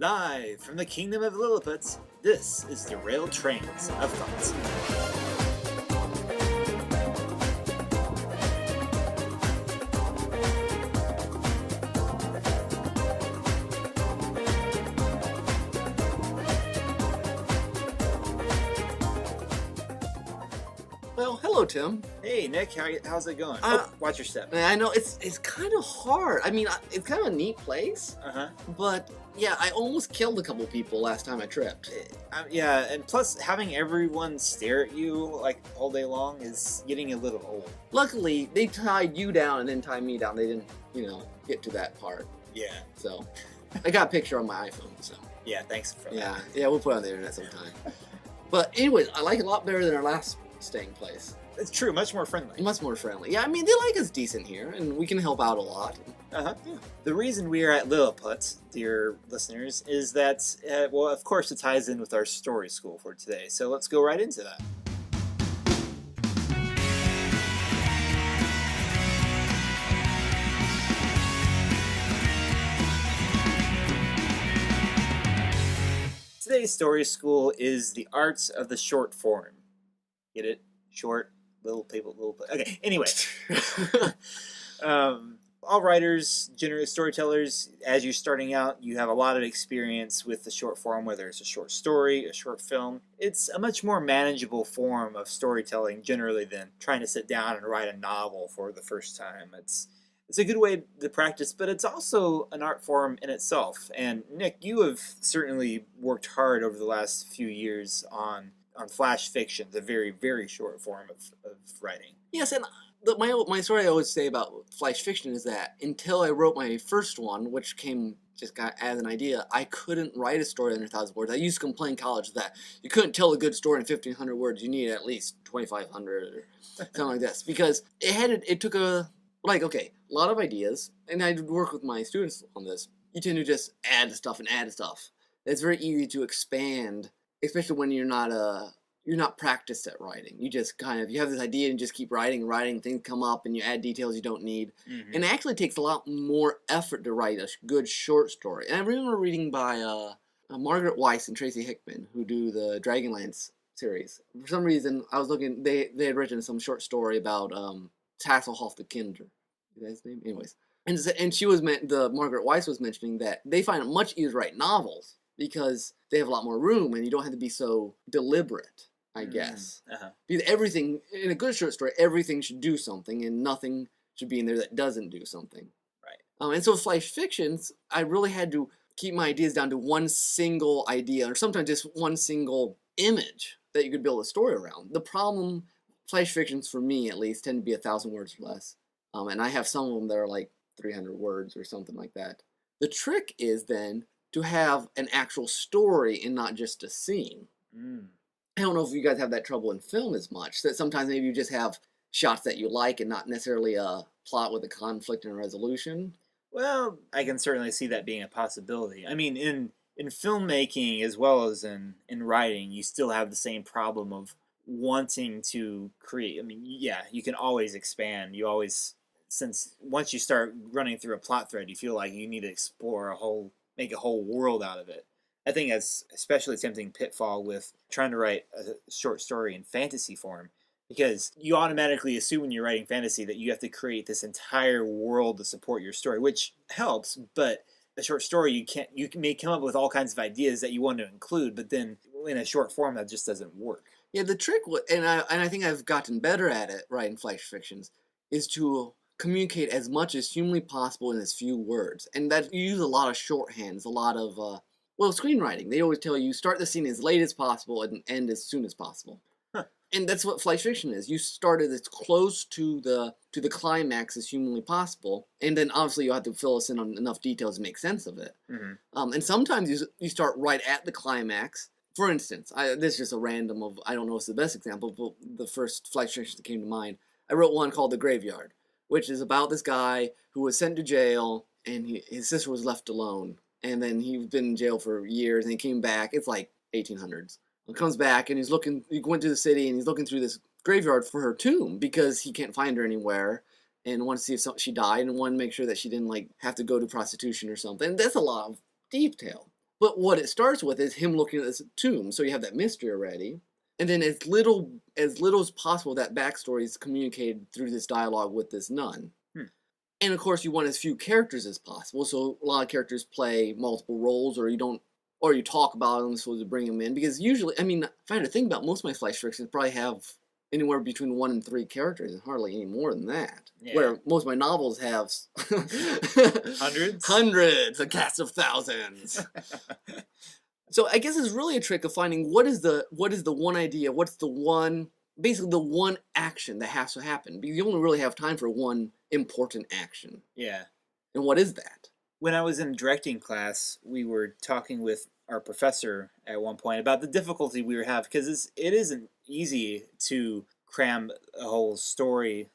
Live from the kingdom of Lilliput, this is Derailed Trains of Thoughts. Well, hello, Tim. Hey, Nick, how's it going? Watch your step. I know it's kind of hard. I mean, it's kind of a neat place, but yeah, I almost killed a couple people last time I tripped. Yeah, and plus having everyone stare at you like all day long is getting a little old. Luckily, they tied you down and then tied me down. They didn't, get to that part. Yeah. So, I got a picture on my iPhone. So. Yeah, thanks for that. Yeah, we'll put it on the internet sometime. But anyways, I like it a lot better than our last staying place. It's true, much more friendly. Much more friendly. Yeah, I mean, they like us decent here, and we can help out a lot. Yeah. The reason we are at Lilliput, dear listeners, is that, well, of course it ties in with our story school for today, so let's go right into that. Today's story school is the arts of the short form. Get it? Short, little people, little... Okay, anyway. All writers, generally storytellers, as you're starting out, you have a lot of experience with the short form, whether it's a short story, a short film. It's a much more manageable form of storytelling generally than trying to sit down and write a novel for the first time. It's a good way to practice, but it's also an art form in itself. And Nick, you have certainly worked hard over the last few years on flash fiction, the very, very short form of writing. Yes, and my story I always say about flash fiction is that until I wrote my first one, which got as an idea, I couldn't write a story under 1,000 words. I used to complain in college that you couldn't tell a good story in 1,500 words. You needed at least 2,500 or something like this, because it took a lot of ideas, and I'd work with my students on this. You tend to just add stuff. It's very easy to expand, especially when you're not practiced at writing. You just you have this idea and just keep writing, things come up and you add details you don't need. Mm-hmm. And it actually takes a lot more effort to write a good short story. And I remember reading by Margaret Weiss and Tracy Hickman, who do the Dragonlance series. For some reason, I was looking, they had written some short story about Tasselhoff the Kinder. Is that his name? Anyways. And she was Margaret Weiss was mentioning that they find it much easier to write novels because they have a lot more room and you don't have to be so deliberate, I guess. Because everything, in a good short story, everything should do something and nothing should be in there that doesn't do something. Right. And so with flash fictions, I really had to keep my ideas down to one single idea or sometimes just one single image that you could build a story around. The problem, flash fictions for me at least, tend to be 1,000 words or less. And I have some of them that are like 300 words or something like that. The trick is then to have an actual story and not just a scene. I don't know if you guys have that trouble in film as much. That sometimes maybe you just have shots that you like and not necessarily a plot with a conflict and a resolution. Well, I can certainly see that being a possibility. I mean, in filmmaking as well as in writing, you still have the same problem of wanting to create. I mean, yeah, you can always expand. You always, since once you start running through a plot thread, you feel like you need to explore make a whole world out of it. I think that's especially tempting pitfall with trying to write a short story in fantasy form, because you automatically assume when you're writing fantasy that you have to create this entire world to support your story, which helps, but a short story, you may come up with all kinds of ideas that you want to include, but then in a short form that just doesn't work. Yeah, the trick, and I think I've gotten better at it writing flash fictions, is to communicate as much as humanly possible in as few words. And that you use a lot of shorthands, a lot of, screenwriting. They always tell you start the scene as late as possible and end as soon as possible. And that's what flash fiction is. You start it as close to the climax as humanly possible, and then obviously you'll have to fill us in on enough details to make sense of it. Mm-hmm. And sometimes you start right at the climax. For instance, this is just a random I don't know if it's the best example, but the first flash fiction that came to mind, I wrote one called The Graveyard, which is about this guy who was sent to jail, and his sister was left alone. And then he's been in jail for years, and he came back. It's like 1800s. He comes back, and he went to the city, and he's looking through this graveyard for her tomb because he can't find her anywhere. and want to see if she died, and want to make sure that she didn't like have to go to prostitution or something. That's a lot of detail. But what it starts with is him looking at this tomb, so you have that mystery already. And then as little as possible, that backstory is communicated through this dialogue with this nun. Hmm. And of course, you want as few characters as possible. So a lot of characters play multiple roles, or you talk about them so to bring them in. Because usually, I mean, if I had to think about most of my flash fictions, probably have anywhere between 1 and 3 characters, and hardly any more than that. Yeah. Where most of my novels have Hundreds, a cast of thousands. So I guess it's really a trick of finding what is the one idea, basically the one action that has to happen. Because you only really have time for one important action. Yeah. And what is that? When I was in directing class, we were talking with our professor at one point about the difficulty we were having, because it isn't easy to cram a whole story,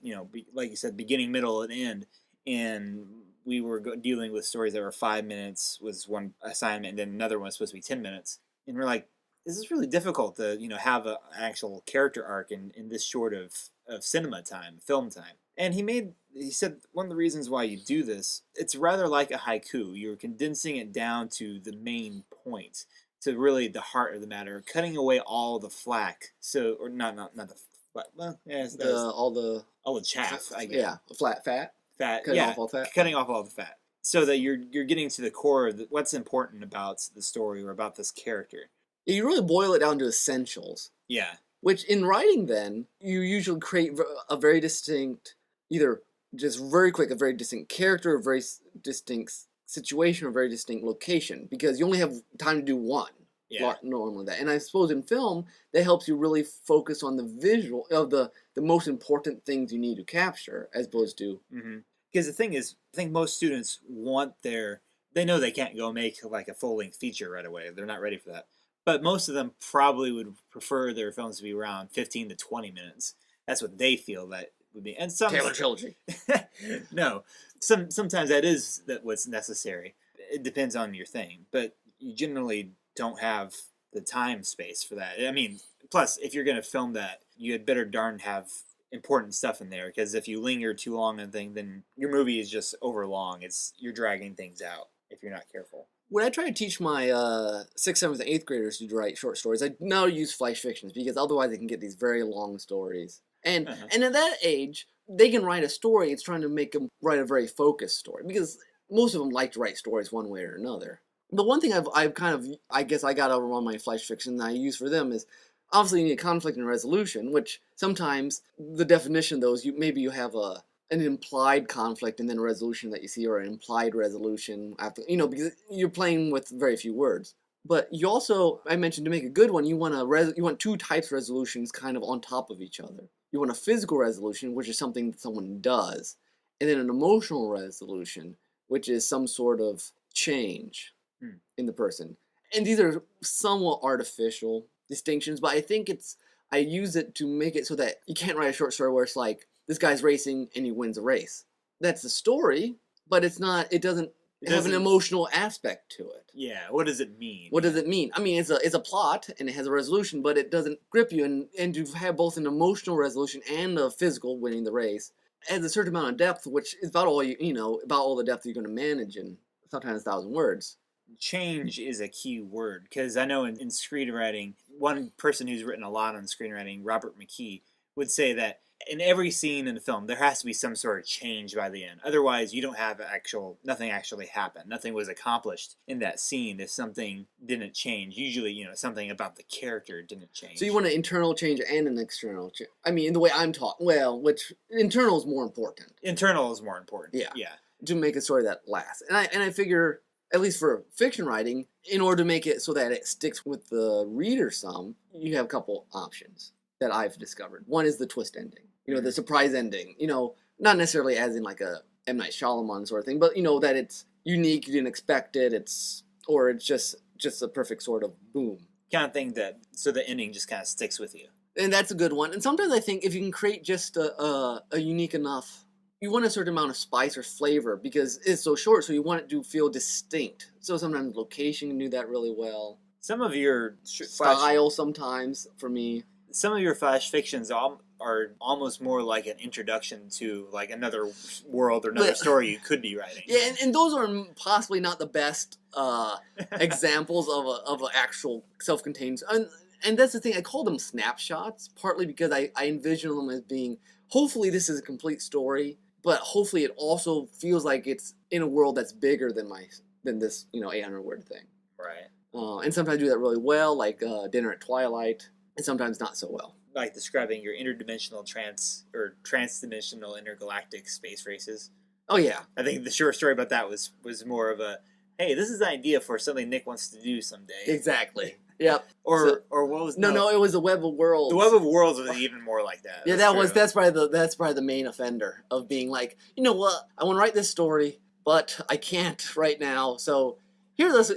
like you said, beginning, middle, and end. And we were dealing with stories that were 5 minutes was one assignment, and then another one was supposed to be 10 minutes. And we're like, this is really difficult to have an actual character arc in this short of cinema time, film time. And he said one of the reasons why you do this, it's rather like a haiku. You're condensing it down to the main point, to really the heart of the matter, cutting away all the flack. So, or not the flack. Well, yeah, All the chaff. I guess. Yeah, fat. Cutting off all fat. Cutting off all the fat, so that you're getting to the core of what's important about the story or about this character. You really boil it down to essentials. Yeah. Which in writing, then you usually create a very distinct, either just very quick, a very distinct character, a very distinct situation, or a very distinct location, because you only have time to do one. Yeah. Normally that, and I suppose in film that helps you really focus on the visual of the most important things you need to capture, as opposed to. Because the thing is, I think most students they know they can't go make like a full-length feature right away. They're not ready for that. But most of them probably would prefer their films to be around 15 to 20 minutes. That's what they feel that would be. And some Taylor trilogy. No, sometimes that's what's necessary. It depends on your thing, but you generally don't have the time space for that. I mean, plus if you're going to film that, you had better darn have important stuff in there, because if you linger too long on a thing, then your movie is just overlong. You're dragging things out if you're not careful. When I try to teach my 6th, 7th, and 8th graders to write short stories, I now use flash fictions, because otherwise they can get these very long stories. And and at that age, they can write a story. It's trying to make them write a very focused story, because most of them like to write stories one way or another. The one thing I've kind of, I guess I got over on my flash fiction that I use for them is, obviously you need conflict and resolution, which sometimes the definition of those, maybe you have an implied conflict and then a resolution that you see, or an implied resolution after, because you're playing with very few words. But you also, I mentioned, to make a good one, you want 2 types of resolutions kind of on top of each other. You want a physical resolution, which is something that someone does, and then an emotional resolution, which is some sort of change in the person. And these are somewhat artificial distinctions, but I think I use it to make it so that you can't write a short story where it's like, this guy's racing and he wins a race. That's the story, but it doesn't have an emotional aspect to it. Yeah, what does it mean? What does it mean? I mean, it's a plot and it has a resolution, but it doesn't grip you, and you have both an emotional resolution and a physical winning the race. It has a certain amount of depth, which is about all about all the depth you're going to manage in sometimes 1,000 words. Change is a key word, because I know in screenwriting, one person who's written a lot on screenwriting, Robert McKee, would say that in every scene in the film, there has to be some sort of change by the end. Otherwise, you don't have nothing actually happened. Nothing was accomplished in that scene if something didn't change. Usually, something about the character didn't change. So you want an internal change and an external change. I mean, the way I'm taught, which internal is more important. Internal is more important. Yeah. To make a story that lasts. And I figure, at least for fiction writing, in order to make it so that it sticks with the reader some, you have a couple options that I've discovered. One is the twist ending, the surprise ending, not necessarily as in like a M. Night Shyamalan sort of thing, but that it's unique, you didn't expect it, it's just a perfect sort of boom. Kind of thing so the ending just kind of sticks with you. And that's a good one. And sometimes I think if you can create just a unique enough, you want a certain amount of spice or flavor, because it's so short, so you want it to feel distinct. So sometimes location can do that really well. Some of your style sometimes, for me. some of your flash fictions are almost more like an introduction to like another world or another story you could be writing. Yeah, and those are possibly not the best examples of an actual self-contained. And that's the thing. I call them snapshots, partly because I envision them as being. Hopefully, this is a complete story, but hopefully, it also feels like it's in a world that's bigger than this 800 word thing. Right. And sometimes I do that really well, like Dinner at Twilight, and sometimes not so well. Like describing your transdimensional intergalactic space races. Oh yeah. I think the short story about that was more of a, hey, this is an idea for something Nick wants to do someday. Exactly. Yep. Or what was no, it was the Web of Worlds. The Web of Worlds was even more like that. Yeah, that's probably the main offender of being like, you know what, I want to write this story, but I can't right now. So hear this.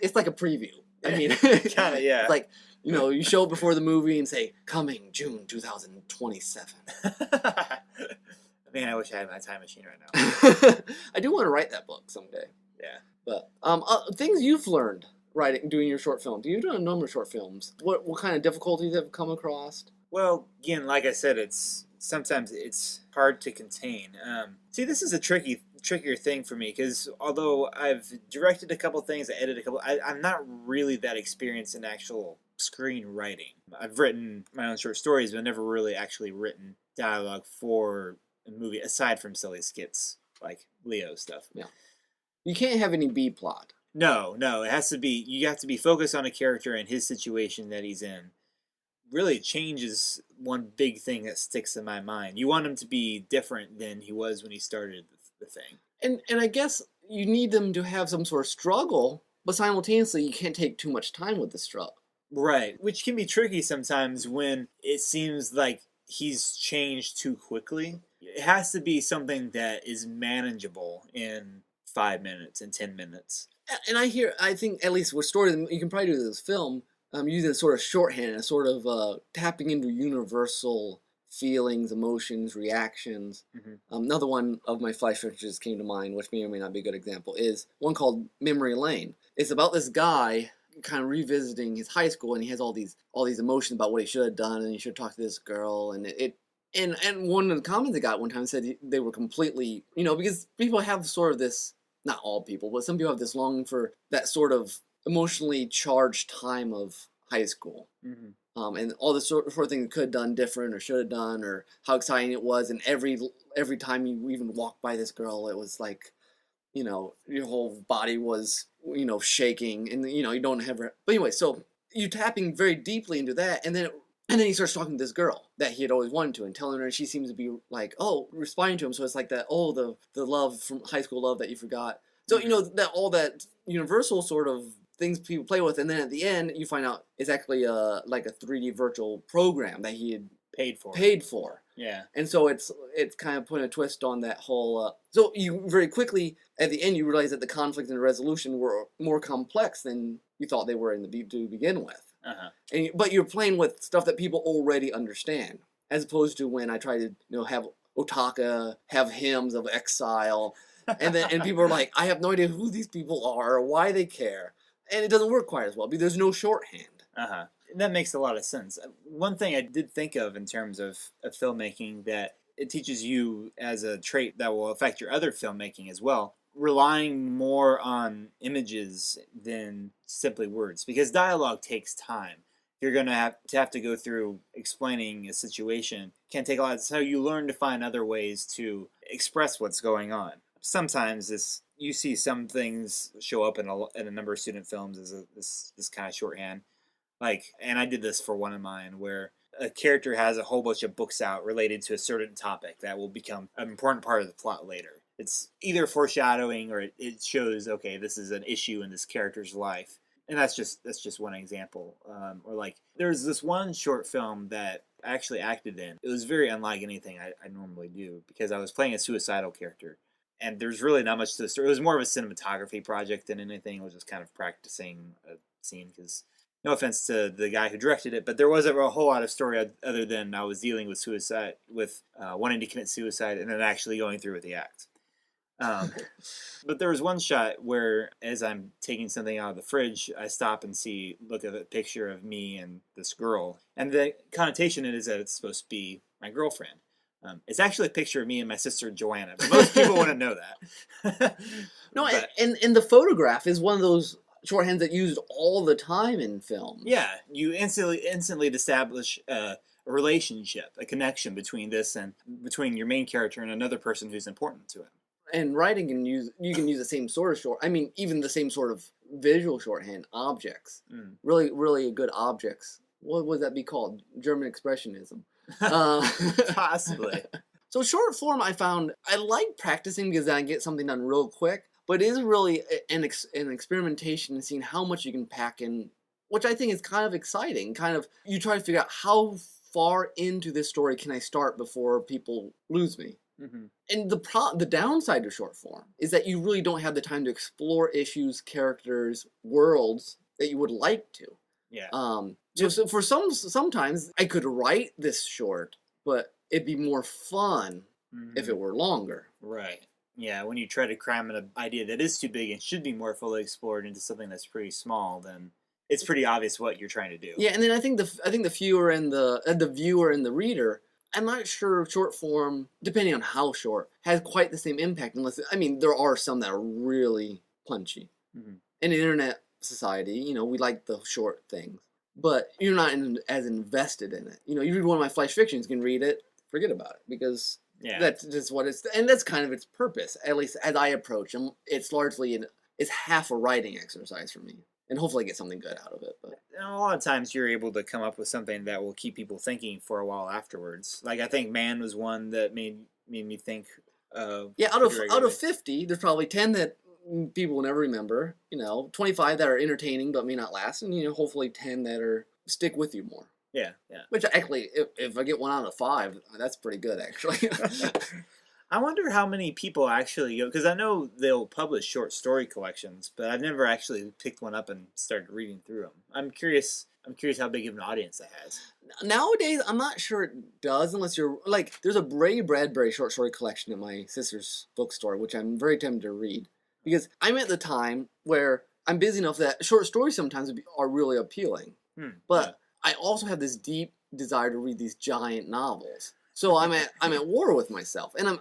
It's like a preview. I mean, kind of, yeah. It's like, you show it before the movie and say, coming June 2027. Man, I wish I had my time machine right now. I do want to write that book someday. Yeah. But things you've learned doing your short film. You've done a number of short films. What kind of difficulties have come across? Well, again, like I said, sometimes it's hard to contain. See, this is a trickier thing for me because although I've directed a couple things, I edited a couple, I'm not really that experienced in actual screenwriting. I've written my own short stories, but never really actually written dialogue for a movie aside from silly skits like Leo stuff. Yeah, you can't have any B plot. No, it has to be. You have to be focused on a character and his situation that he's in. Really changes one big thing that sticks in my mind. You want him to be different than he was when he started the thing. And I guess you need them to have some sort of struggle, but simultaneously you can't take too much time with the struggle. Right, which can be tricky sometimes when it seems like he's changed too quickly. It has to be something that is manageable in 5 minutes and 10 minutes. And I think at least with story, you can probably do this film, using a sort of shorthand, a sort of tapping into universal feelings, emotions, reactions. Mm-hmm. Another one of my flash fictions came to mind, which may or may not be a good example, is one called Memory Lane. It's about this guy kind of revisiting his high school, and he has all these emotions about what he should have done, and he should talk to this girl, and and one of the comments I got one time said they were completely, because people have sort of this, not all people, but some people have this longing for that sort of emotionally charged time of high school. Mm-hmm. And all the sort of things could have done different or should have done, or how exciting it was. And every time you even walked by this girl, it was like, your whole body was, shaking, and, you don't have her. But anyway, so you're tapping very deeply into that. And then he starts talking to this girl that he had always wanted to, and telling her, and she seems to be like, responding to him. So it's like that, the love from high school love that you forgot. So, that all that universal sort of things people play with. And then at the end, you find out it's actually like a 3D virtual program that he had paid for. Yeah. And so it's kind of putting a twist on that whole. So you very quickly, at the end, you realize that the conflict and the resolution were more complex than you thought they were to begin with. Uh-huh. But you're playing with stuff that people already understand, as opposed to when I try to have Otaka have hymns of exile, and people are like, I have no idea who these people are or why they care, and it doesn't work quite as well because there's no shorthand. Uh-huh. That makes a lot of sense. One thing I did think of in terms of filmmaking that it teaches you as a trait that will affect your other filmmaking as well, relying more on images than simply words, because dialogue takes time. You're going to have to go through explaining a situation. It can take a lot. So you learn to find other ways to express what's going on. Sometimes you see some things show up in a number of student films as this kind of shorthand. And I did this for one of mine where a character has a whole bunch of books out related to a certain topic that will become an important part of the plot later. It's either foreshadowing or it shows, okay, this is an issue in this character's life. And that's just one example. Or there's this one short film that I actually acted in. It was very unlike anything I normally do because I was playing a suicidal character. And there's really not much to the story. It was more of a cinematography project than anything. It was just kind of practicing a scene because, no offense to the guy who directed it, but there wasn't a whole lot of story other than I was dealing with suicide, with wanting to commit suicide and then actually going through with the act. But there was one shot where, as I'm taking something out of the fridge, I stop and look at a picture of me and this girl, and the connotation is that it's supposed to be my girlfriend. It's actually a picture of me and my sister Joanna, but most people wouldn't know that. No, But and the photograph is one of those shorthands that used all the time in films. yeah, you instantly establish a relationship, a connection between this and between your main character and another person who's important to him. And writing you can use the same sort of even the same sort of visual shorthand, objects. Really good objects. What would that be called? German expressionism. Possibly. So short form, I found I like practicing because then I get something done real quick. But it is really an experimentation in seeing how much you can pack in, which I think is kind of exciting. Kind of, you try to figure out how far into this story can I start before people lose me. Mm-hmm. And the downside to short form is that you really don't have the time to explore issues, characters, worlds that you would like to. Yeah. So for sometimes I could write this short, but it'd be more fun if it were longer. Right. Yeah, when you try to cram an idea that is too big and should be more fully explored into something that's pretty small, then it's pretty obvious what you're trying to do. Yeah, and then I think the viewer and the viewer and the reader, I'm not sure short form, depending on how short, has quite the same impact. There are some that are really punchy. Mm-hmm. In the internet society, we like the short things, but you're not as invested in it. You read one of my flash fictions, you can read it, forget about it, because that's just what and that's kind of its purpose. At least as I approach them, it's largely it's half a writing exercise for me. And hopefully get something good out of it. But a lot of times you're able to come up with something that will keep people thinking for a while afterwards. Like I think Man was one that made me think of. Yeah, out of 50, there's probably 10 that people will never remember. 25 that are entertaining but may not last, and hopefully 10 that stick with you more. Yeah. Which actually, if I get 1 out of 5, that's pretty good actually. I wonder how many people actually go, because I know they'll publish short story collections, but I've never actually picked one up and started reading through them. I'm curious how big of an audience it has. Nowadays, I'm not sure it does, unless you're there's a Ray Bradbury short story collection at my sister's bookstore, which I'm very tempted to read, because I'm at the time where I'm busy enough that short stories sometimes are really appealing, but I also have this deep desire to read these giant novels. So I'm at war with myself, and I'm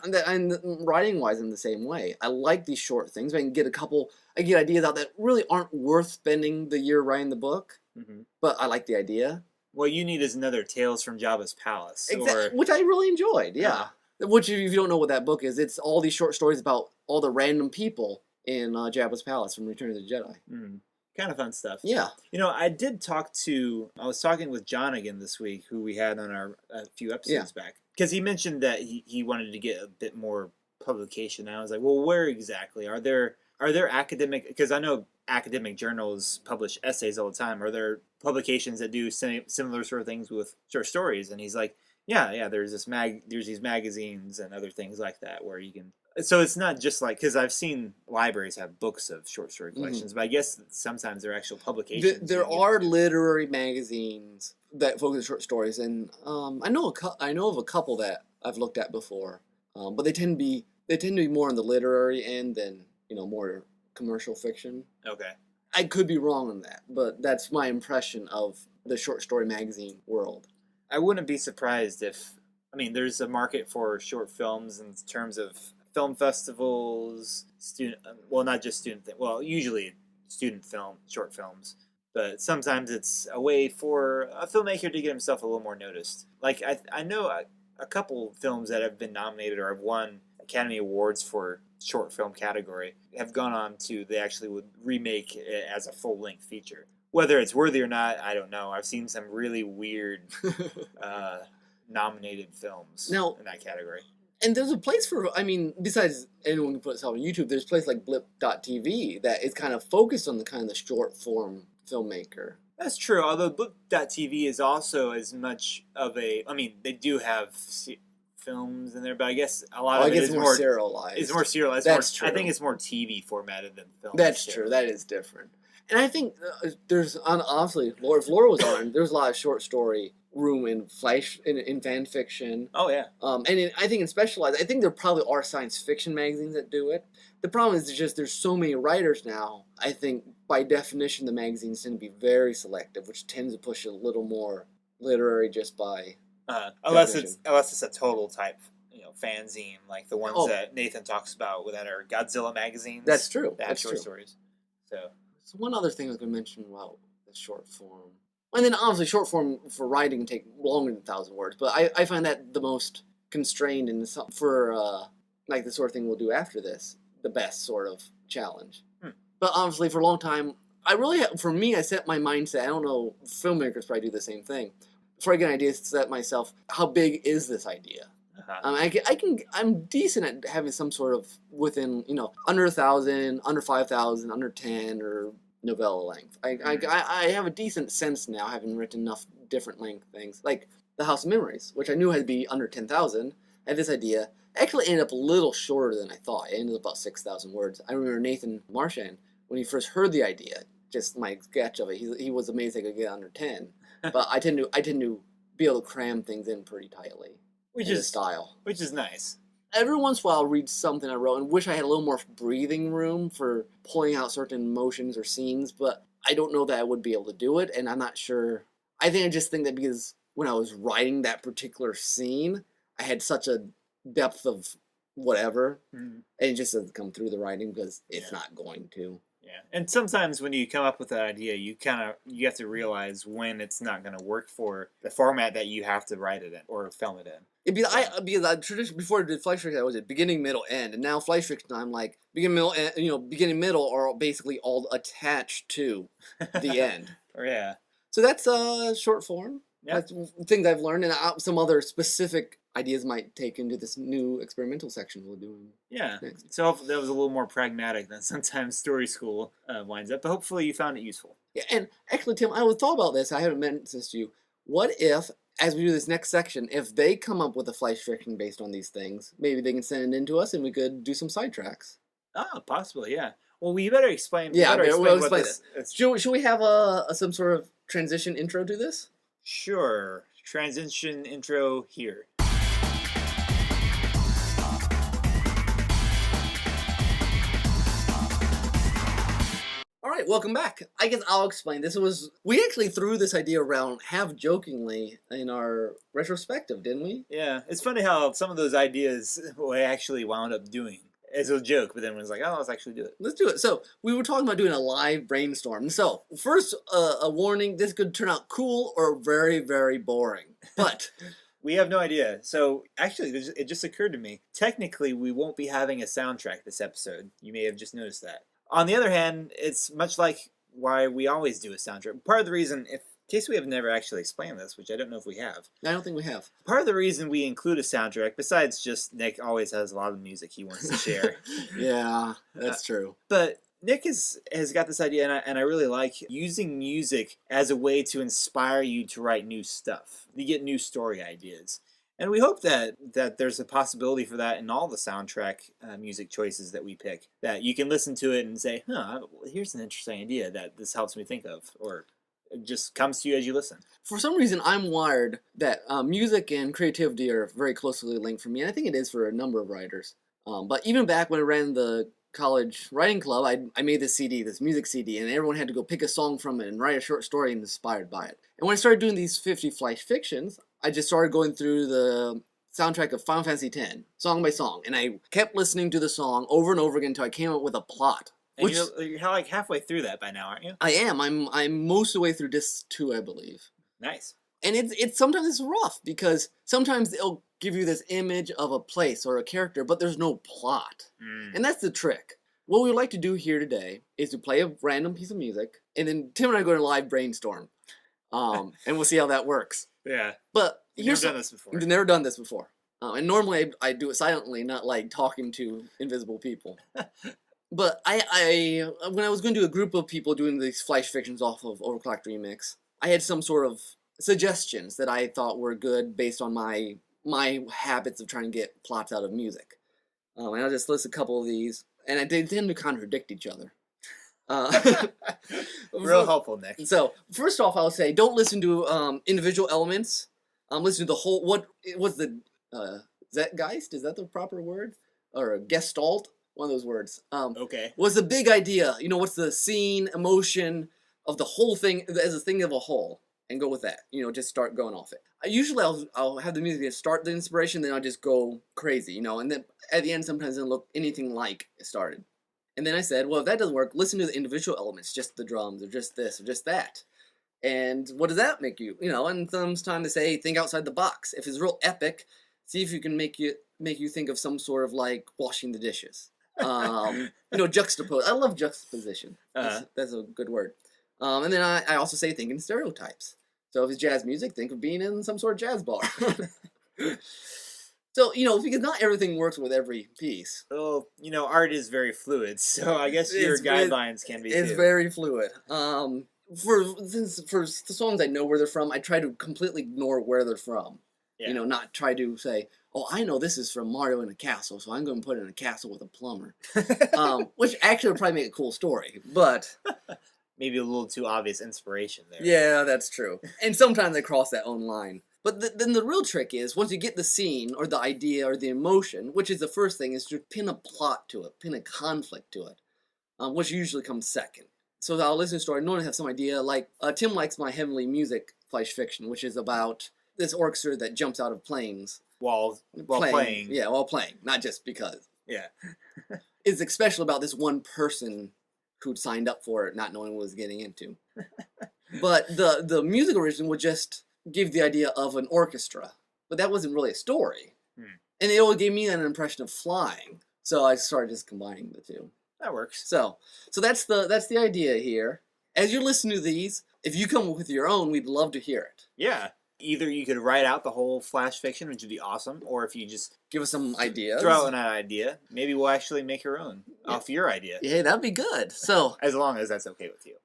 writing wise in the same way. I like these short things. I get ideas out that really aren't worth spending the year writing the book, but I like the idea. What you need is another Tales from Jabba's Palace, which I really enjoyed. Yeah, which if you don't know what that book is, it's all these short stories about all the random people in Jabba's Palace from Return of the Jedi. Kind of fun stuff. Yeah. I was talking with John again this week, who we had on a few episodes back, because he mentioned that he wanted to get a bit more publication. And I was like, well, where exactly? Are there academic, because I know academic journals publish essays all the time. Are there publications that do similar sort of things with short stories? And he's like, yeah, there's these magazines and other things like that where you can. So it's not just because I've seen libraries have books of short story collections, but I guess sometimes they're actual publications. There are literary magazines that focus on short stories, and I know of a couple that I've looked at before, but they tend to be more on the literary end than more commercial fiction. Okay, I could be wrong on that, but that's my impression of the short story magazine world. I wouldn't be surprised if there's a market for short films in terms of film festivals, not just usually student short films, but sometimes it's a way for a filmmaker to get himself a little more noticed. Like I know a couple films that have been nominated or have won Academy Awards for short film category have gone on to, they actually would remake it as a full-length feature. Whether it's worthy or not, I don't know. I've seen some really weird nominated films in that category. And there's a place for, besides anyone can put itself on YouTube, there's a place like blip.tv that is kind of focused on the short form filmmaker. That's true, although blip.tv is also as much of a, they do have films in there, but I guess a lot of it is more serialized. It's more serialized. That's true. I think it's more TV formatted than film. That's true. That is different. And I think there's honestly, if Laura was on, there's a lot of short story room in in fan fiction. Oh yeah. I think in specialized, I think there probably are science fiction magazines that do it. The problem is just there's so many writers now. I think by definition the magazines tend to be very selective, which tends to push a little more literary just by unless definition. it's a total type, fanzine like the ones Oh. that Nathan talks about that are Godzilla magazines. That's true. That have That's short true. stories. So one other thing I was going to mention about the short form. And then obviously short form for writing can take longer than 1,000 words, but I find that the most constrained and for like the sort of thing we'll do after this, the best sort of challenge. But obviously for a long time, for me, I set my mindset. I don't know, filmmakers probably do the same thing. Before I get an idea, set myself, how big is this idea? I'm decent at having some sort of within, under 1,000, under 5,000, under 10, or novella length. I have a decent sense now, having written enough different length things, like The House of Memories, which I knew had to be under 10,000. I had this idea. Actually ended up a little shorter than I thought. It ended up about 6,000 words. I remember Nathan Marchand, when he first heard the idea, just my sketch of it, he was amazed I could get under 10. But I tend to be able to cram things in pretty tightly. Which is nice. Every once in a while I'll read something I wrote and wish I had a little more breathing room for pulling out certain emotions or scenes, but I don't know that I would be able to do it, and I'm not sure. I just think that because when I was writing that particular scene, I had such a depth of whatever, and it just doesn't come through the writing because it's not going to. Yeah, and sometimes when you come up with that idea, you have to realize when it's not going to work for the format that you have to write it in or film it in. Because I traditionally before I did flash fiction, I was at beginning, middle, end, and now flash fiction, I'm like beginning, middle, end, beginning, middle are basically all attached to the end. Yeah. So that's short form. Yeah. That's things I've learned, and some other specific ideas might take into this new experimental section we'll do. Next. So hopefully that was a little more pragmatic than sometimes story school winds up, but hopefully you found it useful. Yeah, and actually, Tim, I thought about this. I haven't mentioned this to you. What if, as we do this next section, if they come up with a flash fiction based on these things, maybe they can send it in to us, and we could do some sidetracks. Oh, possibly, yeah. Well, we better explain. Yeah, we'll explain this. Should we have some sort of transition intro to this? Sure. Transition intro here. Alright, welcome back. I guess I'll explain. We actually threw this idea around half-jokingly in our retrospective, didn't we? Yeah, it's funny how some of those ideas we actually wound up doing as a joke, but then it was like, oh, let's actually do it. Let's do it. So, we were talking about doing a live brainstorm. So, first, a warning, this could turn out cool or very, very boring. But... we have no idea. So, actually, it just occurred to me. Technically, we won't be having a soundtrack this episode. You may have just noticed that. On the other hand, it's much like why we always do a soundtrack. Part of the reason, in case we have never actually explained this, which I don't know if we have. I don't think we have. Part of the reason we include a soundtrack, besides just Nick always has a lot of music he wants to share. Yeah, that's true. But Nick has got this idea, and I really like using music as a way to inspire you to write new stuff, to get new story ideas. And we hope that there's a possibility for that in all the soundtrack music choices that we pick. That you can listen to it and say, here's an interesting idea that this helps me think of. Or it just comes to you as you listen. For some reason, I'm wired that music and creativity are very closely linked for me. And I think it is for a number of writers. But even back when I ran the college writing club, I made this music CD, and everyone had to go pick a song from it and write a short story inspired by it. And when I started doing these 50 flash fictions, I just started going through the soundtrack of Final Fantasy X, song by song, and I kept listening to the song over and over again until I came up with a plot. And you're like halfway through that by now, aren't you? I am. I'm most of the way through disc 2, I believe. Nice. And it's sometimes it's rough, because sometimes they'll give you this image of a place or a character, but there's no plot. And that's the trick. What we would like to do here today is to play a random piece of music, and then Tim and I are going to live brainstorm. And we'll see how that works. Yeah. But You've never done this before. I've never done this before. And normally I do it silently, not like talking to invisible people. But I when I was going to do a group of people doing these flash fictions off of Overclocked Remix, I had some sort of suggestions that I thought were good based on my habits of trying to get plots out of music. And I'll just list a couple of these, and they tend to contradict each other. Real helpful, Nick. So first off, I'll say don't listen to individual elements. Listen to the whole. What was the Zeitgeist? Is that the proper word? Or a gestalt? One of those words. Okay. Was the big idea? You know, what's the scene, emotion of the whole thing as a thing of a whole, and go with that. You know, just start going off it. Usually I'll have the music start the inspiration, then I'll just go crazy. You know, and then at the end sometimes it doesn't look anything like it started. And then I said, well, if that doesn't work, listen to the individual elements, just the drums, or just this, or just that. And what does that make you? You know, and sometimes to say, hey, think outside the box. If it's real epic, see if you can make you think of some sort of like washing the dishes. You know, juxtapose. I love juxtaposition. That's a good word. And then I also say think in stereotypes. So if it's jazz music, think of being in some sort of jazz bar. So, you know, because not everything works with every piece. Well, you know, art is very fluid, so I guess your guidelines can be It's too. very fluid. For the songs I know where they're from, I try to completely ignore where they're from. Yeah. You know, not try to say, oh, I know this is from Mario in a castle, so I'm going to put it in a castle with a plumber. Which actually would probably make a cool story, but... Maybe a little too obvious inspiration there. Yeah, that's true. And sometimes I cross that own line. But then the real trick is, once you get the scene, or the idea, or the emotion, which is the first thing, is to pin a plot to it, pin a conflict to it, which usually comes second. So I'll listen to a story, normally have some idea, like, Tim likes my heavenly music flash fiction, which is about this orchestra that jumps out of planes. While playing. Yeah, while playing, not just because. Yeah. It's special about this one person who'd signed up for it, not knowing what was getting into. But the music original would just give the idea of an orchestra, but that wasn't really a story. And it only gave me an impression of flying, so I started just combining the two. That works. So that's the idea here. As you're listening to these, if you come up with your own, we'd love to hear it. Yeah. Either you could write out the whole flash fiction, which would be awesome, or if you just Give us some ideas. throw out an idea, maybe we'll actually make your own off your idea. Yeah, that'd be good. So As long as that's okay with you.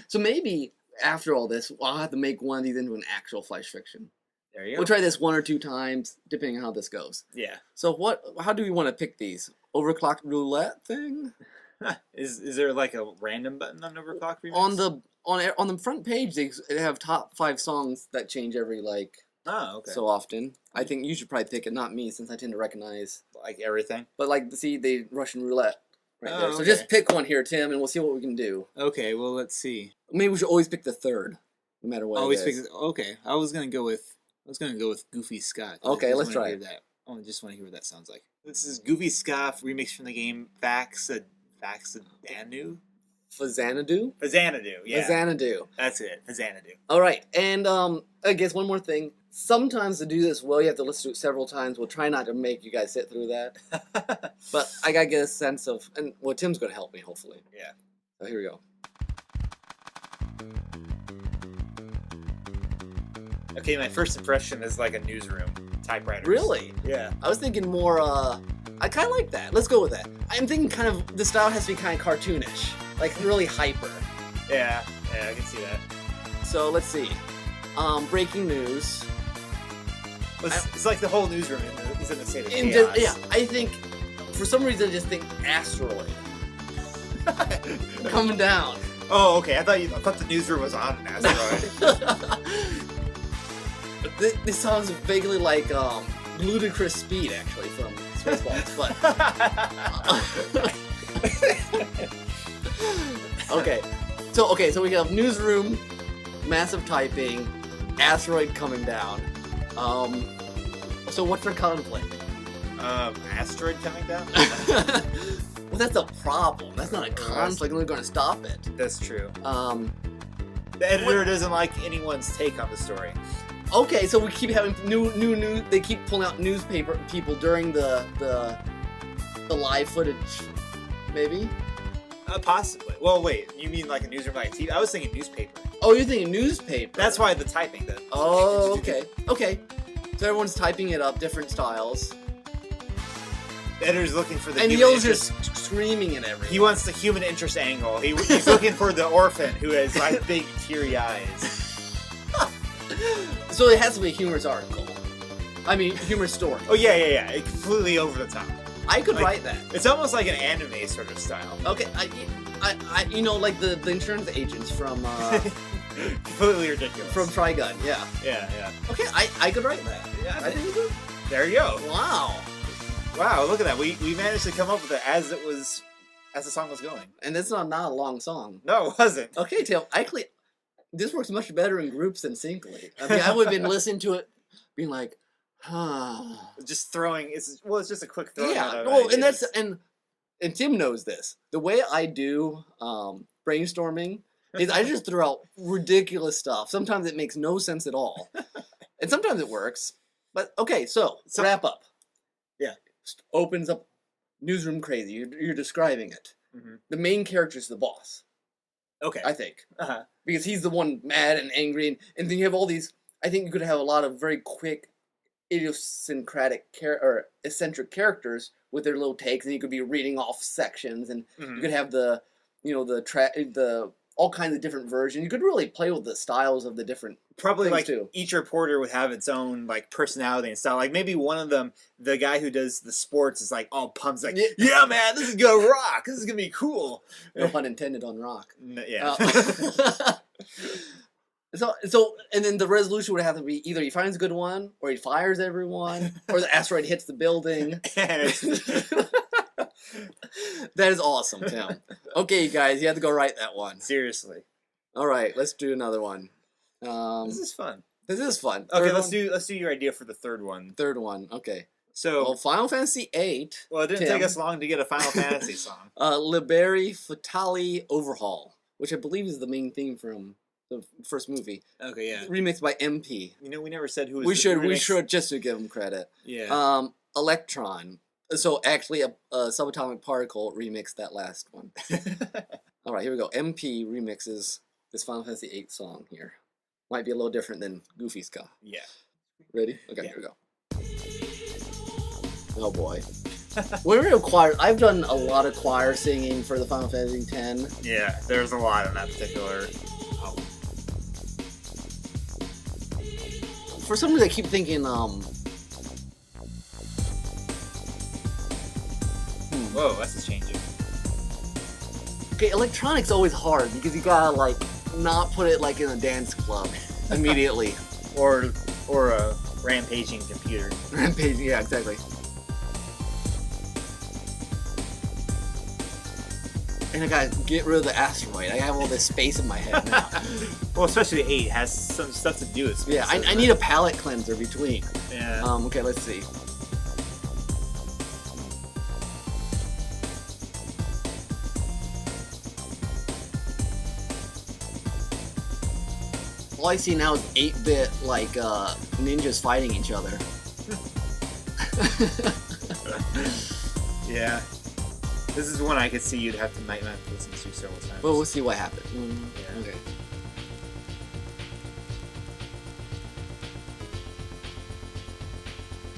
so maybe after all this, I'll have to make one of these into an actual flash fiction. There you go. We'll try this 1 or 2 times, depending on how this goes. Yeah. So how do we want to pick these? Overclocked roulette thing? Is there like a random button on Overclock Remix? On the front page, they have top 5 songs that change every okay. so often. I think you should probably pick it, not me, since I tend to recognize. Like everything? But see the Russian roulette right there. So okay. just pick one here, Tim, and we'll see what we can do. Okay, well let's see. Maybe we should always pick the third, no matter what. Always it pick. is. Okay, I was gonna go with Goofy Ska. Okay, let's try it. I just want to hear what that sounds like. This is Goofy Ska remix from the game Faxadanu. Fazanadu? Fazanadu, yeah. Fazanadu. That's it, Fazanadu. All right, and I guess one more thing. Sometimes to do this well, you have to listen to it several times. We'll try not to make you guys sit through that. But I gotta get a sense of, and Tim's gonna help me, hopefully. Yeah. So here we go. Okay, my first impression is like a newsroom typewriter. Really? Yeah. I was thinking more, I kind of like that. Let's go with that. I'm thinking kind of, the style has to be kind of cartoonish. Like really hyper. Yeah, I can see that. So let's see. Breaking news. It's like the whole newsroom is in the state of chaos. Yeah, I think, for some reason I just think asteroid. Coming down. Oh, okay. I thought the newsroom was on an asteroid. This sounds vaguely like Ludicrous Speed, actually, from Spaceballs, but... Okay, so we have newsroom, massive typing, asteroid coming down. So what's our conflict? Asteroid coming down? Well, that's a problem. That's not a conflict. We're going to stop it. That's true. The editor doesn't like anyone's take on the story. Okay, so we keep having new. They keep pulling out newspaper people during the live footage, maybe. Possibly. Well, wait. You mean like a newsroom like TV? I was thinking newspaper. Oh, you're thinking newspaper. That's why the typing. Oh, okay. So everyone's typing it up, different styles. The editor's looking for the and human Yo's interest. just screaming at everyone. He wants the human interest angle. He's looking for the orphan who has like big teary eyes. So it has to be a humorous article. I mean, humorous story. Oh yeah. It's completely over the top. I could Like, write that. It's almost like an anime sort of style. Okay, you know, like the insurance agents from Completely ridiculous. from Trigun. Yeah. Yeah. Okay, I could write that. Yeah. I think we could. There you go. Wow. Wow, look at that. We managed to come up with it as the song was going. And it's not a long song. No, it wasn't. Okay, Tim. This works much better in groups than singly. I mean, I would have been listening to it, being like, Just throwing. It's just a quick throw. yeah. Well, and that's and Tim knows this. The way I do brainstorming is I just throw out ridiculous stuff. Sometimes it makes no sense at all, and sometimes it works. But okay, so wrap up. Yeah. Opens up newsroom crazy. You're describing it. Mm-hmm. The main character is the boss. Okay. I think. Uh-huh. Because he's the one mad and angry, and then you have all these. I think you could have a lot of very quick, idiosyncratic or eccentric characters with their little takes, and you could be reading off sections, and you could have the all kinds of different versions. You could really play with the styles of the different. Probably like too. Each reporter would have its own like personality and style. Like maybe one of them, the guy who does the sports, is like all pumped, like, yeah, man, this is gonna rock. This is gonna be cool. No pun intended on rock. Yeah. So, and then the resolution would have to be either he finds a good one, or he fires everyone, or the asteroid hits the building. That is awesome, Tim. Okay, you guys, you have to go write that one. Seriously. All right, let's do another one. This is fun. This is fun. Okay, let's do your idea for the third one. Third one. Okay. So, well, Final Fantasy VIII. Well, it didn't take us long to get a Final Fantasy song. Liberi Fatali Overhaul, which I believe is the main theme from the first movie. Okay, yeah. Remixed by MP. You know, we never said who was. We should just to give him credit. Yeah. Electron. So actually, a subatomic particle remixed that last one. All right, here we go. MP remixes this Final Fantasy VIII song here. Might be a little different than Goofy Ska. Yeah. Ready? Okay, Yeah. here we go. Oh boy. When we were choir, I've done a lot of choir singing for the Final Fantasy X. Yeah, there's a lot in that particular album. For some reason, I keep thinking, Whoa, that's changing. Okay, electronic's always hard because you gotta like not put it like in a dance club immediately. or a rampaging computer. Rampaging, yeah, exactly. And I gotta get rid of the asteroid. I have all this space in my head now. Well, especially 8 has some stuff to do with space. Yeah, I need a palate cleanser between. Yeah. Okay, let's see. All I see now is 8-bit, like, ninjas fighting each other. Yeah. This is one I could see you'd have to might have to listen to several times. Well, we'll see what happens. Yeah. Okay.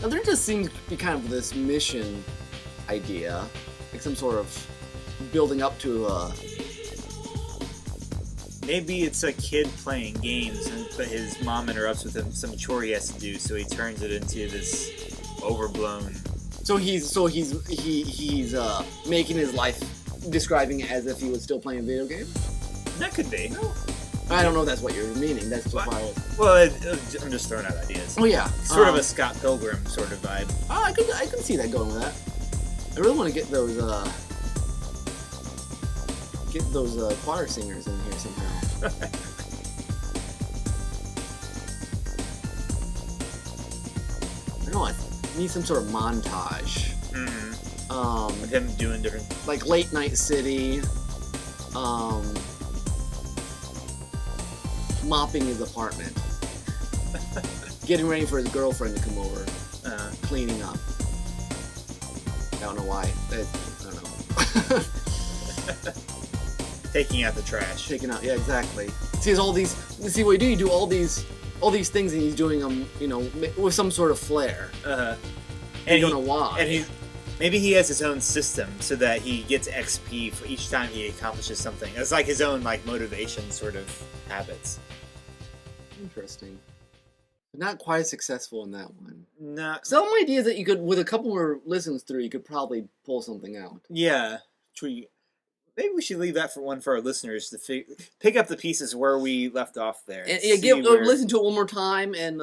Now, there just seems to be kind of this mission idea, like some sort of building up to Maybe it's a kid playing games, but his mom interrupts with him some chore he has to do, so he turns it into this overblown. So he's making his life, describing it as if he was still playing a video game. That could be. No. I don't know if that's what you're meaning. That's just why I was. Well, I'm just throwing out ideas. Oh yeah, Sort of a Scott Pilgrim sort of vibe. Oh, I can see that going with that. I really want to get those choir singers in here somehow. I don't know. I need some sort of montage. Mm-hmm. With him doing different, like Late Night City. Mopping his apartment. Getting ready for his girlfriend to come over. Cleaning up. I don't know why. I don't know. taking out the trash. Taking out, yeah, exactly. See, all these. See what you do? You do all these things, and he's doing them, with some sort of flair. And you don't know why. And maybe he has his own system so that he gets XP for each time he accomplishes something. It's like his own motivation sort of habits. Interesting. Not quite as successful in that one. Not. Some ideas that you could, with a couple more listens through, you could probably pull something out. Yeah. Maybe we should leave that for our listeners to pick up the pieces where we left off there. And yeah, listen to it one more time and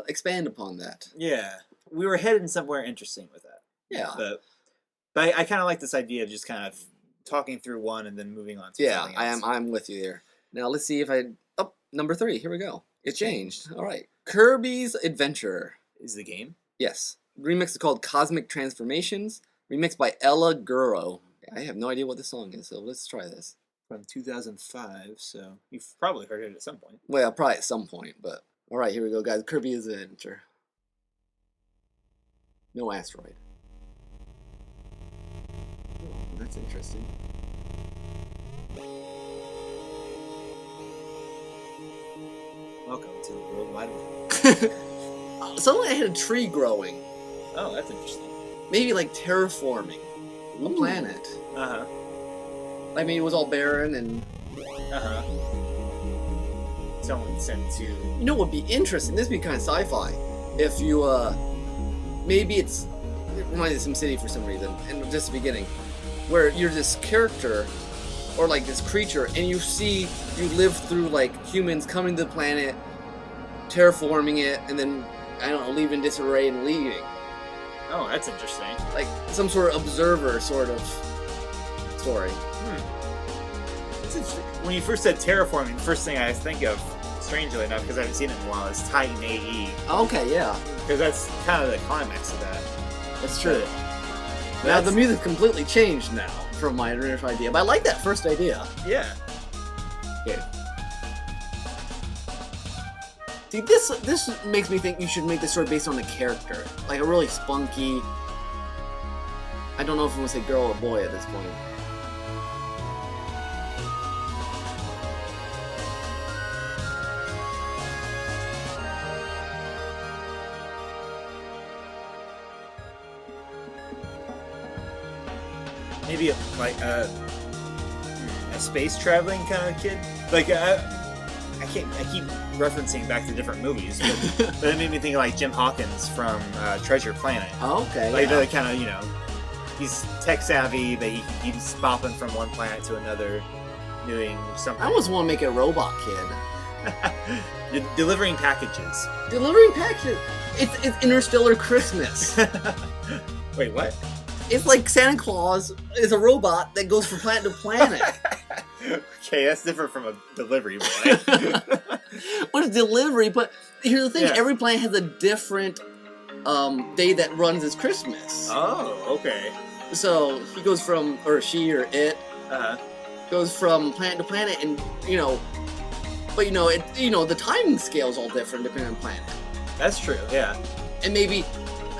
expand upon that. Yeah, we were heading somewhere interesting with that. Yeah, but I kind of like this idea of just kind of talking through one and then moving on to something else. I'm with you there. Now let's see if number 3. Here we go. It changed. All right, Kirby's Adventure is the game. Yes, remix is called Cosmic Transformations. Remixed by Ella Guro. I have no idea what the song is, so let's try this. From 2005, so you've probably heard it at some point. Well, probably at some point, but... Alright, here we go, guys. Kirby's Adventure. No asteroid. Oh, that's interesting. Welcome to the World Wide Web. Suddenly I had a tree growing. Oh, that's interesting. Maybe like terraforming a planet. Uh-huh. Like maybe it was all barren and... Uh-huh. Someone sent to... You know what would be interesting? This would be kind of sci-fi. If you, maybe it reminds me of SimCity for some reason, and just the beginning, where you're this character, or like this creature, and you live through like humans coming to the planet, terraforming it, and then, I don't know, leaving disarray and leaving. Oh, that's interesting. Like some sort of observer sort of story. That's interesting. When you first said terraforming, the first thing I think of, strangely enough, because I haven't seen it in a while, is Titan AE. Okay, yeah. Because that's kind of the climax of that. That's true. Now the music completely changed now from my initial idea, but I like that first idea. Yeah. Okay. See, this makes me think you should make this story based on the character. Like a really spunky... I don't know if I'm going to say girl or boy at this point. Maybe a space traveling kind of kid. Like I keep referencing back to different movies, but it made me think of like Jim Hawkins from Treasure Planet. Oh, okay. Like the kind of, you know, he's tech savvy, but he keeps bopping from one planet to another, doing something. I almost want to make it a robot kid. Delivering packages. Delivering packages. It's Interstellar Christmas. Wait, what? It's like Santa Claus is a robot that goes from planet to planet. Okay, that's different from a delivery boy. What is delivery? But here's the thing: Yeah. every planet has a different day that runs as Christmas. Oh, okay. So he goes from, or she, or it goes from planet to planet, and but the timing scale is all different depending on planet. That's true. Yeah. And maybe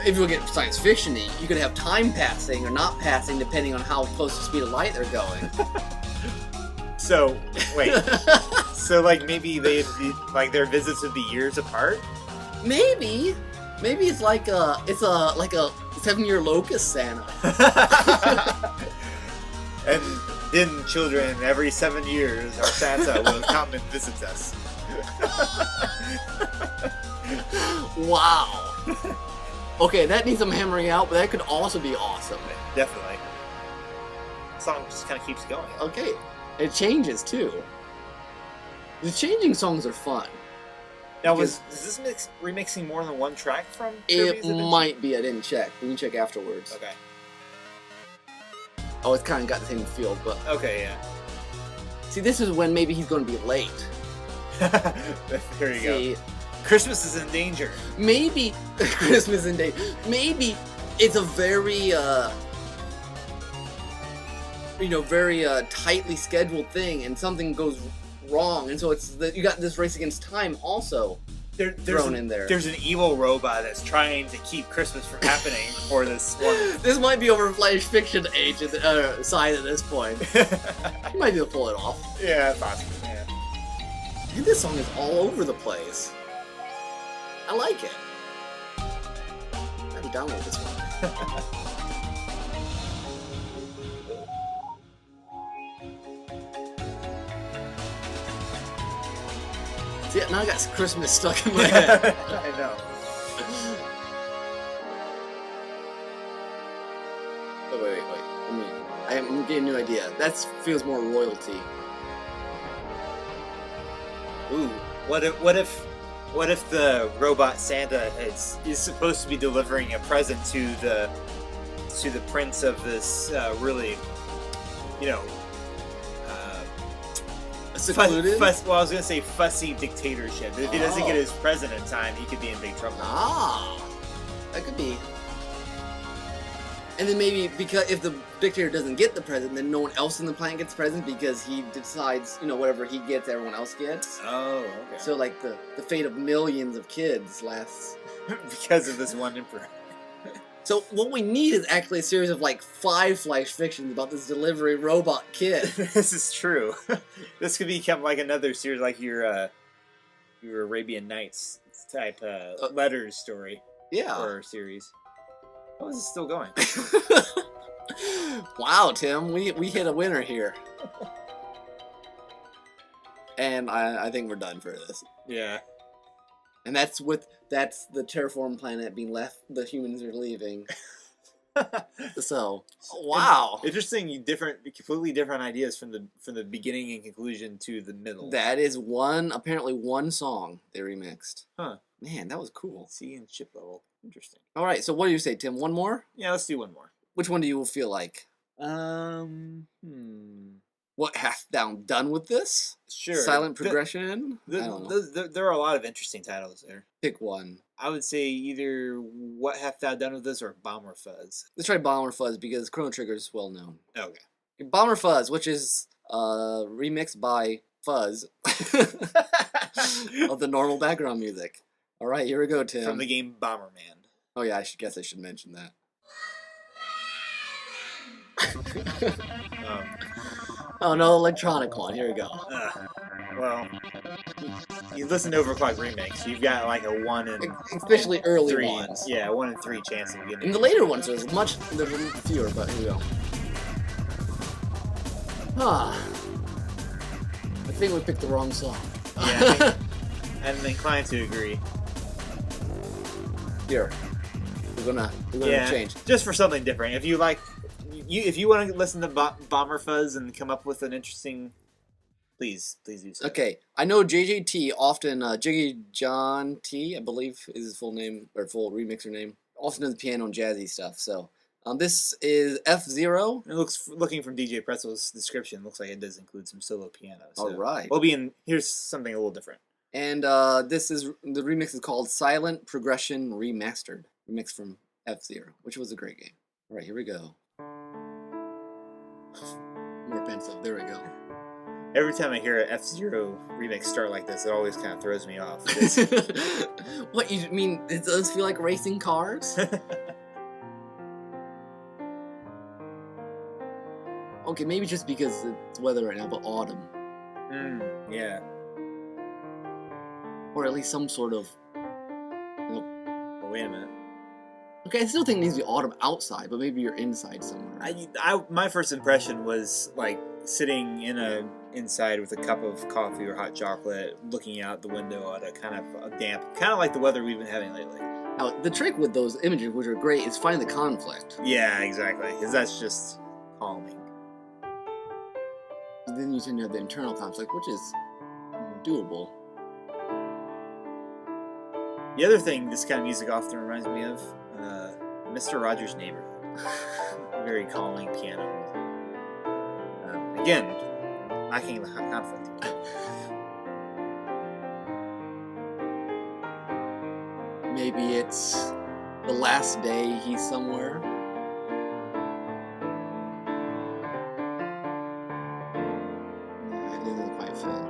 if you look at science fiction-y, you could have time passing or not passing depending on how close to the speed of light they're going. So wait. So like maybe their visits would be years apart. Maybe it's like a 7-year locust Santa. And then children every 7 years, our Santa will come and visit us. Wow. Okay, that needs some hammering out, but that could also be awesome. Definitely. The song just kind of keeps going. Okay, it changes too. The changing songs are fun. Now, is this remixing more than one track from Kirby's It Adventure? might be. I didn't check. We can check afterwards. Okay. Oh, it's kind of got the same feel, but Okay, yeah. see, this is when maybe he's going to be late. Here you See, go. Christmas is in danger. maybe Christmas in Day. Maybe it's a very, very tightly scheduled thing, and something goes wrong, and so you got this race against time also thrown in there. There's an evil robot that's trying to keep Christmas from happening for this one. This might be over flash fiction age side at this point. You might be able to pull it off. Yeah, possibly. Yeah. And this song is all over the place. I like it. I have to download this one. See, now I got Christmas stuck in my head. I know. Oh, wait. I'm getting a new idea. That feels more royalty. Ooh, what if the robot Santa is supposed to be delivering a present to the prince of this really, you know, Secluded? well, I was gonna say fussy dictatorship. If he doesn't get his present in time, he could be in big trouble. Ah, that could be. And then maybe because if the dictator doesn't get the present, then no one else in the planet gets the present because he decides, whatever he gets, everyone else gets. Oh, okay. So like the fate of millions of kids lasts because of this one emperor. So what we need is actually a series of like 5 flash fictions about this delivery robot kid. This is true. This could become like another series, like your Arabian Nights type letters story. Yeah. Or series. How is it still going? Wow, Tim, we hit a winner here. And I think we're done for this. Yeah. And that's the terraform planet being left. The humans are leaving. So, wow, interesting. Completely different ideas from the beginning and conclusion to the middle. That is apparently one song they remixed. Huh? Man, that was cool. Sea and ship level. Interesting. All right. So what do you say, Tim? One more? Yeah, let's do one more. Which one do you feel like? What, Hath Thou Done With This? Sure. Silent Progression? I don't know. There are a lot of interesting titles there. Pick one. I would say either What Hath Thou Done With This or Bomber Fuzz. Let's try Bomber Fuzz because Chrono Trigger is well known. Okay. Bomber Fuzz, which is remixed by Fuzz of the normal background music. All right, here we go, Tim. From the game Bomberman. Oh yeah, I should mention that. Oh no, electronic one. Here we go. Well, you listen to Overclock Remix, you've got like a 1 in... Especially early 3, ones. Yeah, 1 in 3 chance of getting... In the later ones, there's fewer, but here we go. I think we picked the wrong song. Yeah, I'm inclined to agree. Here, we're gonna change. Just for something different. If you like... If you want to listen to Bomber Fuzz and come up with an interesting, please do so. Okay, I know JJT often Jiggy John T, I believe is his full name or full remixer name. Often does piano and jazzy stuff. So this is F-Zero. Looking from DJ Pretzel's description, looks like it does include some solo piano. So all right. Here's something a little different. And the remix is called Silent Progression Remastered, remix from F-Zero, which was a great game. All right, here we go. More pensive. There we go. Every time I hear an F-Zero remix start like this, it always kind of throws me off. What, you mean it does feel like racing cars? Okay, maybe just because it's weather right now, but autumn. Yeah. Or at least some sort of... Oh, wait a minute. Okay, I still think it needs to be autumn outside, but maybe you're inside somewhere. My first impression was like sitting inside with a cup of coffee or hot chocolate, looking out the window at a kind of a damp, kind of like the weather we've been having lately. Now, the trick with those images, which are great, is finding the conflict. Yeah, exactly, because that's just calming. And then you tend to have the internal conflict, which is doable. The other thing this kind of music often reminds me of, Mr. Rogers' Neighborhood. Very calming piano music. Again, lacking the conflict. Maybe it's the last day he's somewhere. It doesn't quite fit.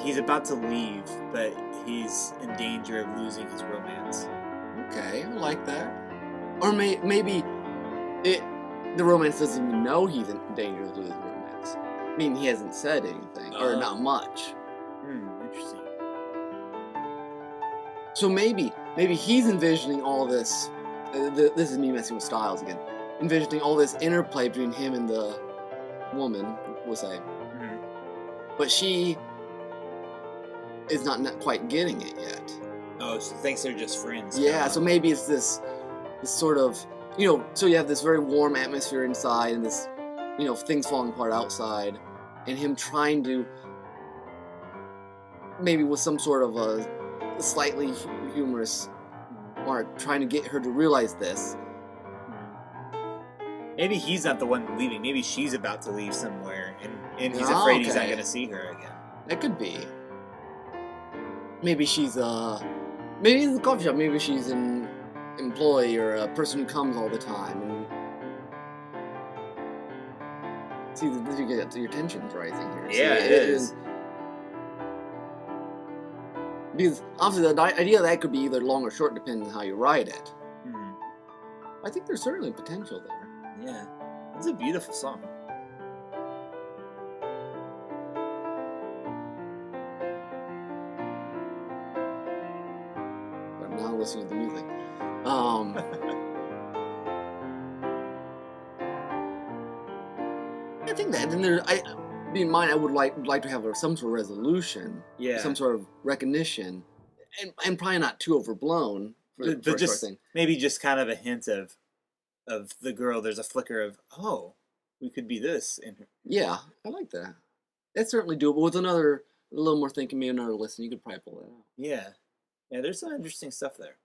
He's about to leave, but he's in danger of losing his romance. Okay, I like that. Or maybe the romance doesn't even know he's in danger of losing romance. I mean, he hasn't said anything, or not much. Interesting. So maybe he's envisioning all this. This is me messing with styles again. Envisioning all this interplay between him and the woman, we'll say, Mhm. but she is not quite getting it yet. Oh, she thinks they're just friends. Yeah, now. so maybe it's this sort of, so you have this very warm atmosphere inside and this, things falling apart outside, and him trying to, maybe with some sort of a slightly humorous mark, trying to get her to realize this. Maybe he's not the one leaving. Maybe she's about to leave somewhere, and he's Ah, afraid he's not okay. going to see her again. That could be. Maybe she's maybe in the coffee shop, maybe she's an employee or a person who comes all the time. And see, you get your tension's rising here. Yeah, See, it is. Because obviously the idea of that could be either long or short depending on how you write it. Mhm. I think there's certainly potential there. Yeah, it's a beautiful song. But now listening to the music. I think that, and be in mind, I would like to have some sort of resolution, Yeah, some sort of recognition, and probably not too overblown for a short just thing. maybe just kind of a hint of the girl. There's a flicker of, oh, we could be this in her. Yeah, I like that. That's certainly doable. With a little more thinking, maybe another listen, you could probably pull that out. Yeah, there's some interesting stuff there.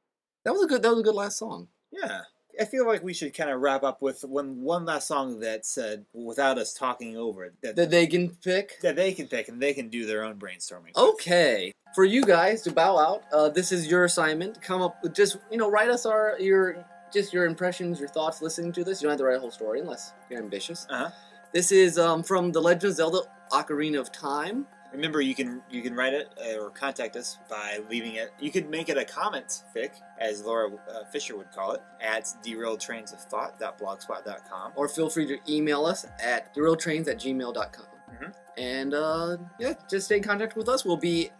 That was a good last song. Yeah, I feel like we should kind of wrap up with one last song that's without us talking over it, That they can pick. that they can pick and they can do their own brainstorming. with. Okay, for you guys to bow out, this is your assignment. Come up with just write us your impressions, your thoughts listening to this. You don't have to write a whole story unless you're ambitious. Uh-huh. This is from The Legend of Zelda: Ocarina of Time. Remember, you can write it or contact us by leaving it. You could make it a comment, fic, as Laura Fisher would call it, at derailedtrainsofthought.blogspot.com. Or feel free to email us at derailedtrains@gmail.com. Mhm. And just stay in contact with us. We'll be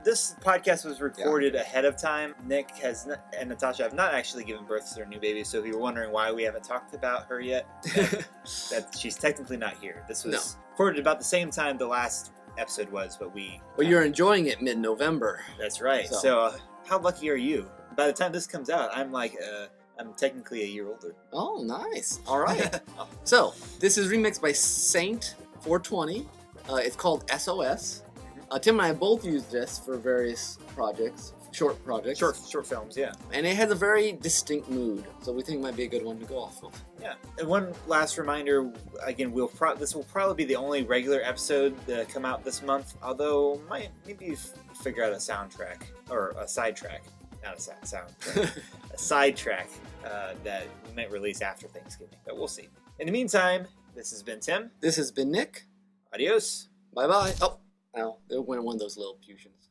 This podcast was recorded ahead of time. Nick and Natasha have not actually given birth to their new baby, so if you're wondering why we haven't talked about her yet, that she's technically not here. This was recorded about the same time the last episode was, but you're enjoying it mid-November. That's right. So how lucky are you? By the time this comes out, I'm technically a year older. Oh, nice. All right. So this is remixed by Saint 420. It's called SOS. Tim and I both used this for various projects, short projects. Short films, yeah. And it has a very distinct mood, so we think it might be a good one to go off of. Yeah. And one last reminder, again, this will probably be the only regular episode to come out this month, although maybe figure out a soundtrack, or a sidetrack, not a soundtrack, a sidetrack that we might release after Thanksgiving, but we'll see. In the meantime, this has been Tim. This has been Nick. Adios. Bye-bye. Oh, now, it went one of those Lilliputians.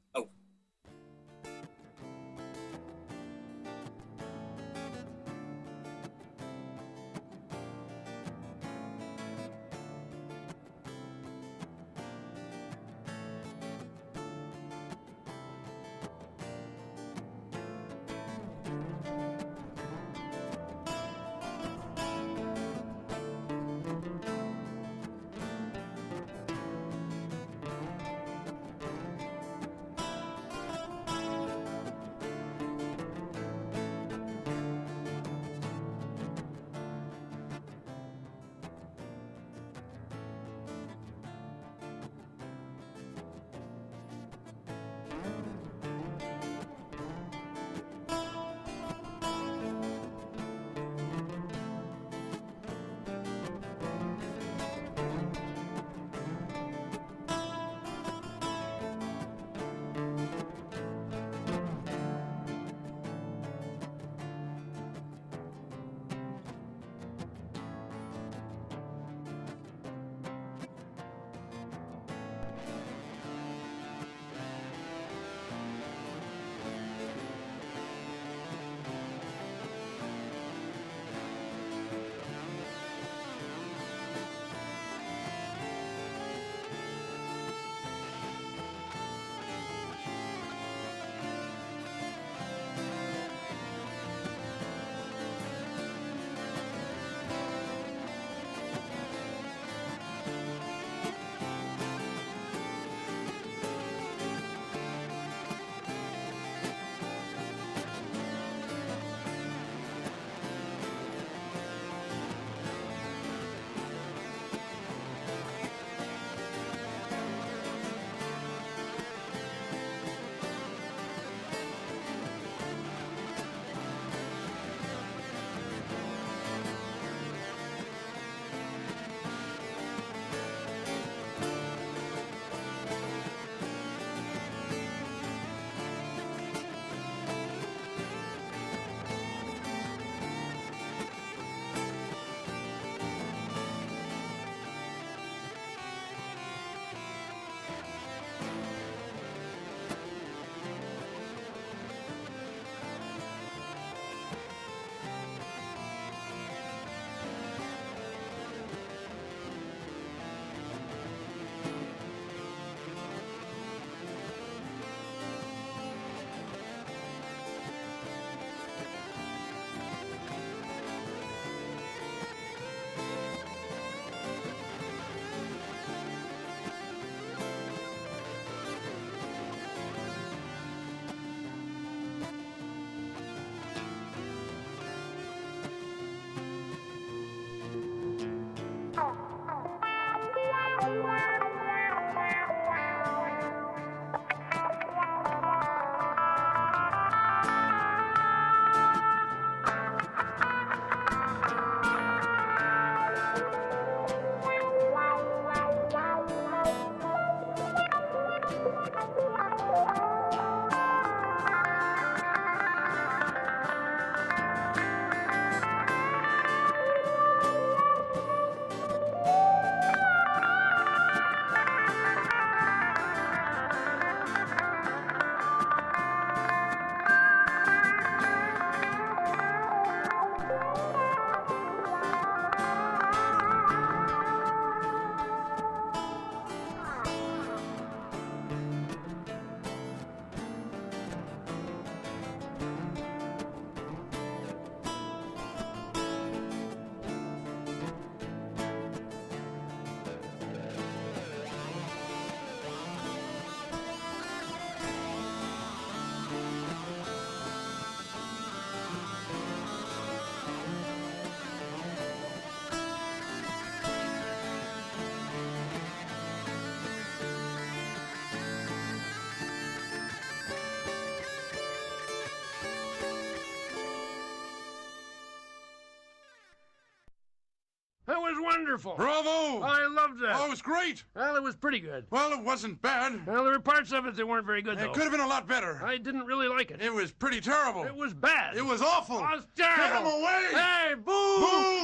wonderful. Bravo! I loved that. Oh, it was great. Well, it was pretty good. Well, it wasn't bad. Well, there were parts of it that weren't very good, It though. could have been a lot better. I didn't really like it. It was pretty terrible. It was bad. It was awful. It was terrible. Get him away! Hey, boo!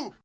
Boo!